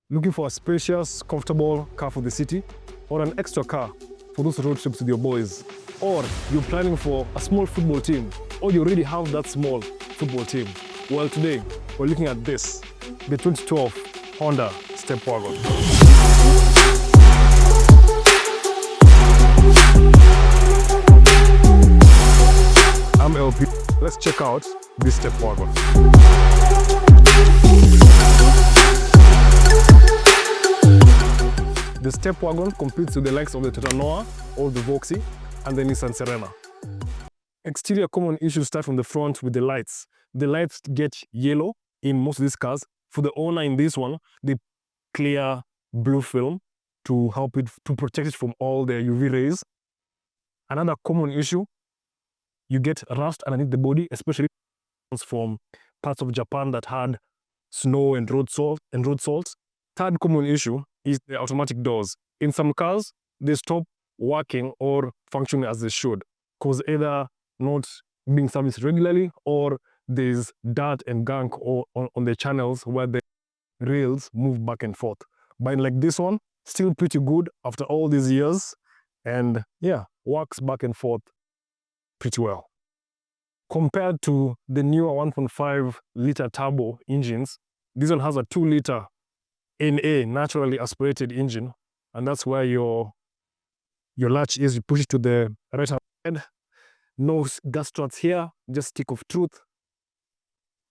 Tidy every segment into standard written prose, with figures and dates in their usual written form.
Looking for a spacious, comfortable car for the city, or an extra car for those road trips with your boys, or you're planning for a small football team, or you already have that small football team? Well, today we're looking at this, the 2012 Honda Stepwagon. I'm El.P. Let's check out this Stepwagon. The Stepwagon competes with the likes of the Toyota Noah or the Voxy and the Nissan Serena. Exterior common issues start from the front with the lights. The lights get yellow in most of these cars. For the owner in this one, they clear blue film to help it, to protect it from all the UV rays. Another common issue, you get rust underneath the body, especially from parts of Japan that had snow and road salt. Third common issue is the automatic doors. In some cars, they stop working or functioning as they should, because either not being serviced regularly or there's dirt and gunk on the channels where the rails move back and forth. But like this one, still pretty good after all these years, and yeah, works back and forth pretty well. Compared to the newer 1.5-liter turbo engines, this one has a 2-liter NA, naturally aspirated engine, and that's where your latch is. You push it to the right hand side. No gas struts here, just stick of truth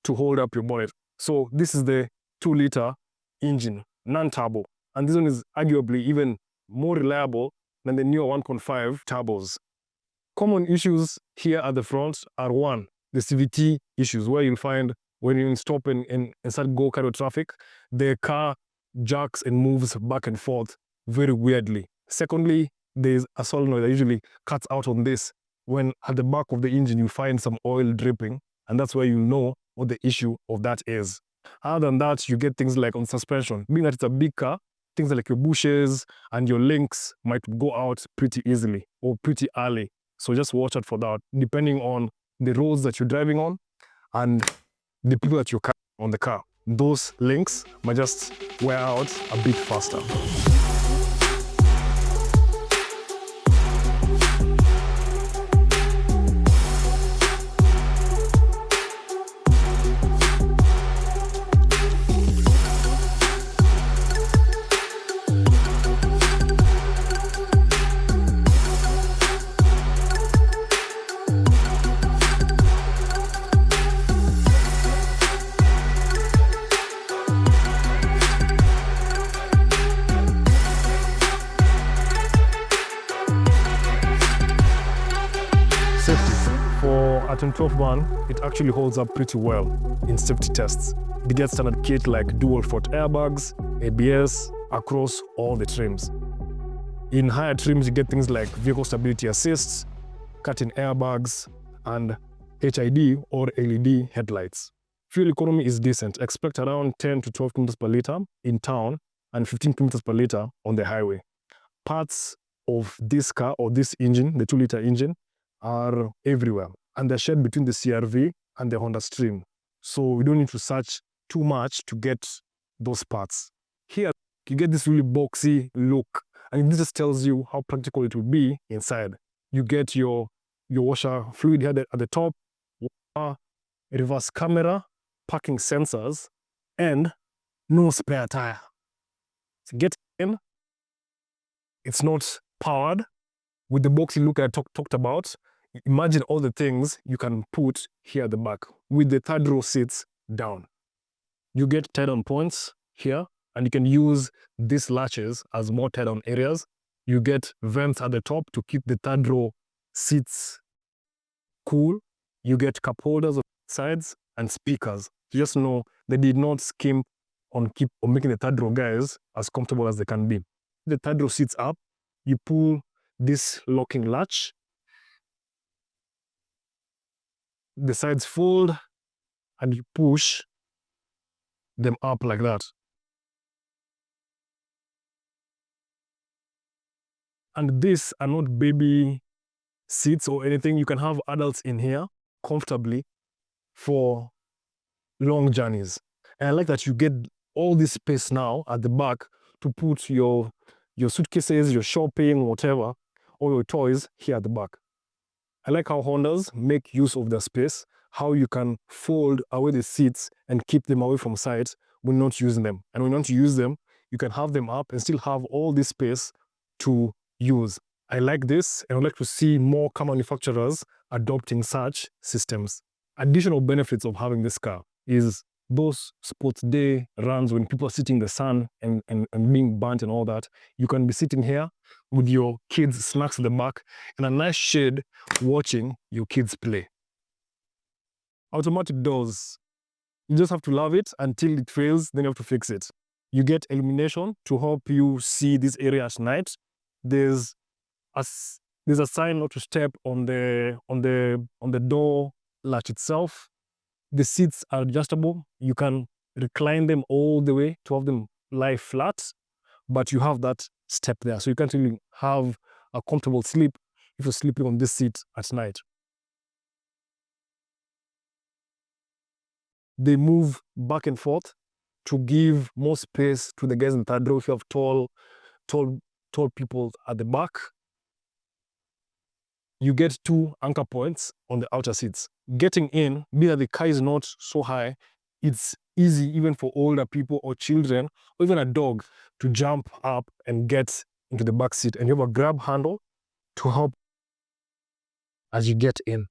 to hold up your bonnet. So this is the 2-liter engine, non-turbo, and this one is arguably even more reliable than the newer 1.5 turbos. Common issues here at the front are, one, the CVT issues, where you'll find when you stop and start go kind of traffic, the car jerks and moves back and forth very weirdly. Secondly, there's a solenoid that usually cuts out on this. When at the back of the engine you find some oil dripping, and that's where you know what the issue of that is. Other than that, you get things like on suspension. Being that it's a big car, things like your bushes and your links might go out pretty easily or pretty early. So just watch out for that, depending on the roads that you're driving on and the people that you're carrying on the car. Those links might just wear out a bit faster. For a 2012 one, it actually holds up pretty well in safety tests. It gets standard kit like dual front airbags, ABS across all the trims. In higher trims, you get things like vehicle stability assists, curtain airbags, and HID or LED headlights. Fuel economy is decent. Expect around 10 to 12 kilometers per liter in town and 15 kilometers per liter on the highway. Parts of this car or this engine, the 2-liter engine, are everywhere, and they're shared between the CR-V and the Honda Stream. So we don't need to search too much to get those parts. Here, you get this really boxy look, and this just tells you how practical it will be inside. You get your washer fluid here at the top, reverse camera, parking sensors, and no spare tire. So get in. It's not powered. With the boxy look I talked about, imagine all the things you can put here at the back with the third row seats down. You get tie-down points here, and you can use these latches as more tie-down areas. You get vents at the top to keep the third row seats cool. You get cup holders on sides and speakers. You just know they did not skimp on making the third row guys as comfortable as they can be. The third row seats up, you pull this locking latch, the sides fold, and you push them up like that. And these are not baby seats or anything. You can have adults in here comfortably for long journeys. And I like that you get all this space now at the back to put your suitcases, your shopping, whatever, or your toys here at the back. I like how Hondas make use of the space, how you can fold away the seats and keep them away from sight when not using them. And when you want to use them, you can have them up and still have all this space to use. I like this, and I'd like to see more car manufacturers adopting such systems. Additional benefits of having this car is those sports day runs when people are sitting in the sun and being burnt and all that. You can be sitting here with your kids' snacks at the back and a nice shade watching your kids play. Automatic doors. You just have to love it until it fails, then you have to fix it. You get illumination to help you see this area at night. There's a sign not to step on the door latch itself. The seats are adjustable. You can recline them all the way to have them lie flat, but you have that step there. So you can't really have a comfortable sleep if you're sleeping on this seat at night. They move back and forth to give more space to the guys in the third row if you have tall people at the back. You get 2 anchor points on the outer seats. Getting in, being that the car is not so high, it's easy even for older people or children or even a dog to jump up and get into the back seat. And you have a grab handle to help as you get in.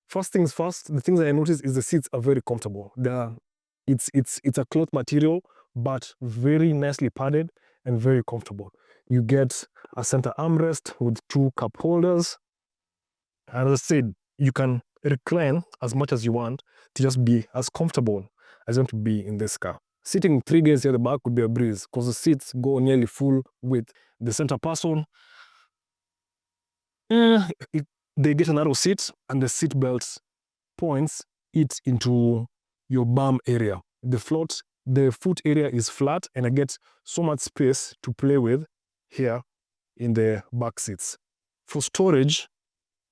First things first, the things that I noticed is the seats are very comfortable. It's a cloth material, but very nicely padded and very comfortable. You get a center armrest with 2 cup holders. And as I said, you can recline as much as you want to just be as comfortable as you want to be in this car. Sitting 3 guys here at the back would be a breeze because the seats go nearly full width. The center person, they get a narrow seat and the seat belt points it into your bum area. The foot area is flat and I get so much space to play with here in the back seats. For storage,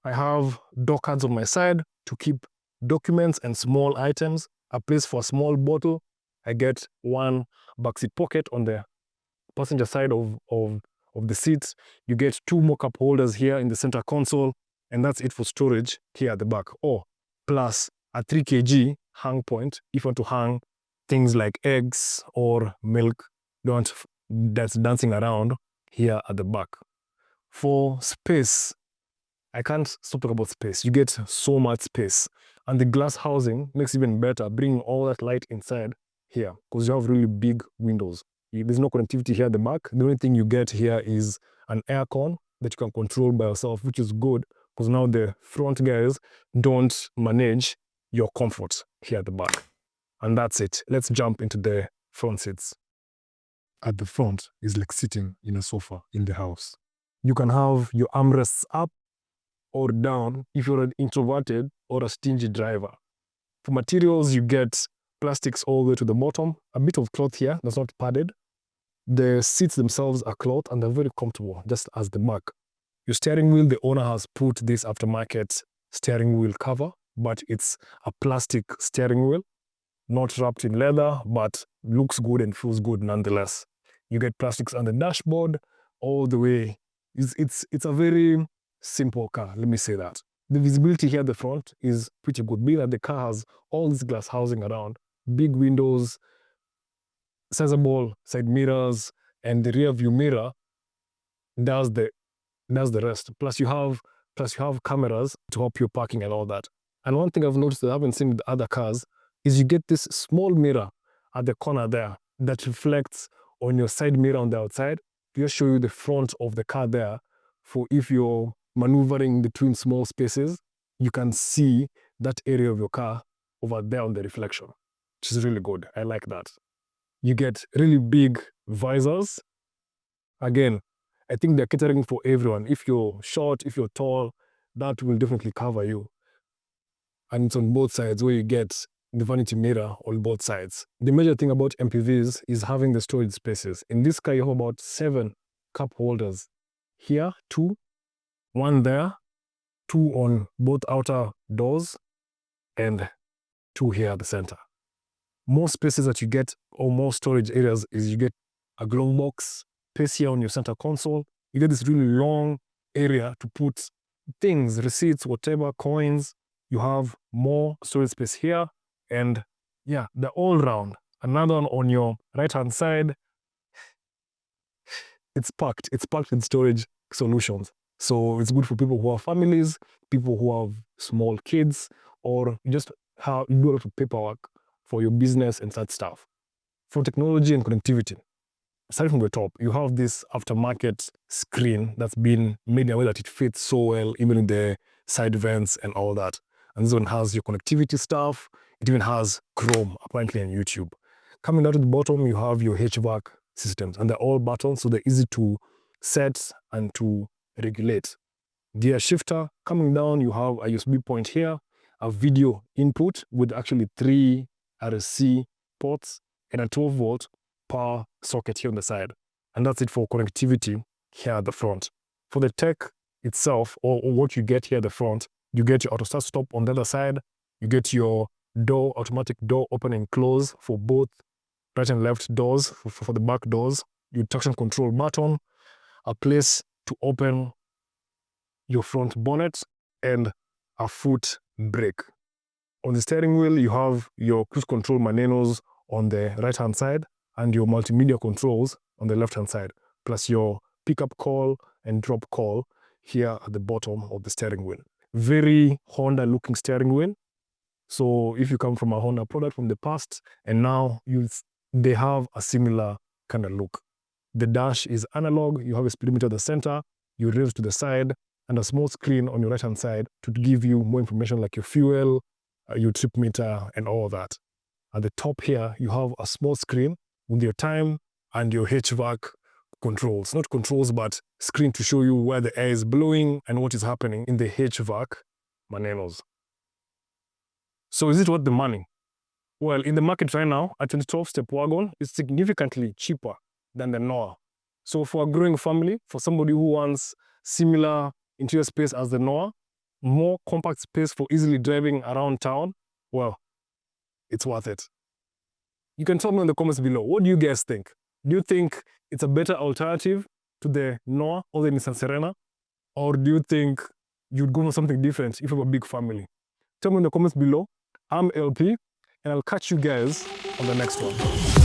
I have door cards on my side to keep documents and small items, a place for a small bottle. I get 1 backseat pocket on the passenger side of the seats. You get 2 more cup holders here in the center console, and that's it for storage here at the back. Oh, plus a 3 kg hang point if you want to hang things like eggs or milk that's dancing around here at the back. For space, I can't stop talking about space. You get so much space. And the glass housing makes it even better, bringing all that light inside here because you have really big windows. There's no connectivity here at the back. The only thing you get here is an aircon that you can control by yourself, which is good because now the front guys don't manage your comfort here at the back. And that's it. Let's jump into the front seats. At the front is like sitting in a sofa in the house. You can have your armrests up or down if you're an introverted or a stingy driver. For materials, you get plastics all the way to the bottom, a bit of cloth here that's not padded. The seats themselves are cloth and they're very comfortable, just as the back. Your steering wheel, the owner has put this aftermarket steering wheel cover, but it's a plastic steering wheel, not wrapped in leather, but looks good and feels good nonetheless. You get plastics on the dashboard all the way. It's a very simple car, let me say that. The visibility here at the front is pretty good, being that the car has all this glass housing around, big windows, sizable side mirrors, and the rear view mirror does the rest. Plus you have cameras to help you parking and all that. And one thing I've noticed that I haven't seen with other cars is you get this small mirror at the corner there that reflects on your side mirror on the outside to just show you the front of the car there. For if you're maneuvering between small spaces, you can see that area of your car over there on the reflection, which is really good. I like that. You get really big visors. Again, I think they're catering for everyone. If you're short, if you're tall, that will definitely cover you. And it's on both sides where you get the vanity mirror on both sides. The major thing about MPVs is having the storage spaces. In this car, you have about 7 cup holders. Here, 2, 1 there, 2 on both outer doors, and 2 here at the center. More spaces that you get, or more storage areas, is you get a glove box, space here on your center console. You get this really long area to put things, receipts, whatever, coins. You have more storage space here, and yeah, they're all round. Another one on your right-hand side, it's packed with storage solutions. So it's good for people who have families, people who have small kids, or just how you do a lot of paperwork for your business and such stuff. For technology and connectivity, starting from the top, you have this aftermarket screen that's been made in a way that it fits so well, even in the side vents and all that. And this one has your connectivity stuff. It even has Chrome, apparently, and YouTube. Coming down to the bottom, you have your HVAC systems, and they're all buttons, so they're easy to set and to regulate. Gear shifter. Coming down, you have a USB point here, a video input with actually 3 RSC ports, and a 12-volt power socket here on the side. And that's it for connectivity here at the front. For the tech itself, or what you get here at the front, you get your auto start stop on the other side. You get your automatic door open and close for both right and left doors, for the back doors. Your traction control button, a place to open your front bonnet, and a foot brake. On the steering wheel, you have your cruise control manuals on the right-hand side and your multimedia controls on the left-hand side, plus your pickup call and drop call here at the bottom of the steering wheel. Very Honda-looking steering wheel. So if you come from a Honda product from the past, and now they have a similar kind of look. The dash is analog. You have a speedometer at the center, your rails to the side, and a small screen on your right-hand side to give you more information like your fuel, your trip meter, and all of that. At the top here, you have a small screen with your time and your HVAC controls. Not controls, but screen to show you where the air is blowing and what is happening in the HVAC manuals. So is it worth the money? Well, in the market right now, a 2012 Stepwagon is significantly cheaper than the Noah. So for a growing family, for somebody who wants similar interior space as the Noah, more compact space for easily driving around town, well, it's worth it. You can tell me in the comments below, what do you guys think? Do you think it's a better alternative to the Noah or the Nissan Serena? Or do you think you'd go for something different if you have a big family? Tell me in the comments below. I'm El.P, and I'll catch you guys on the next one.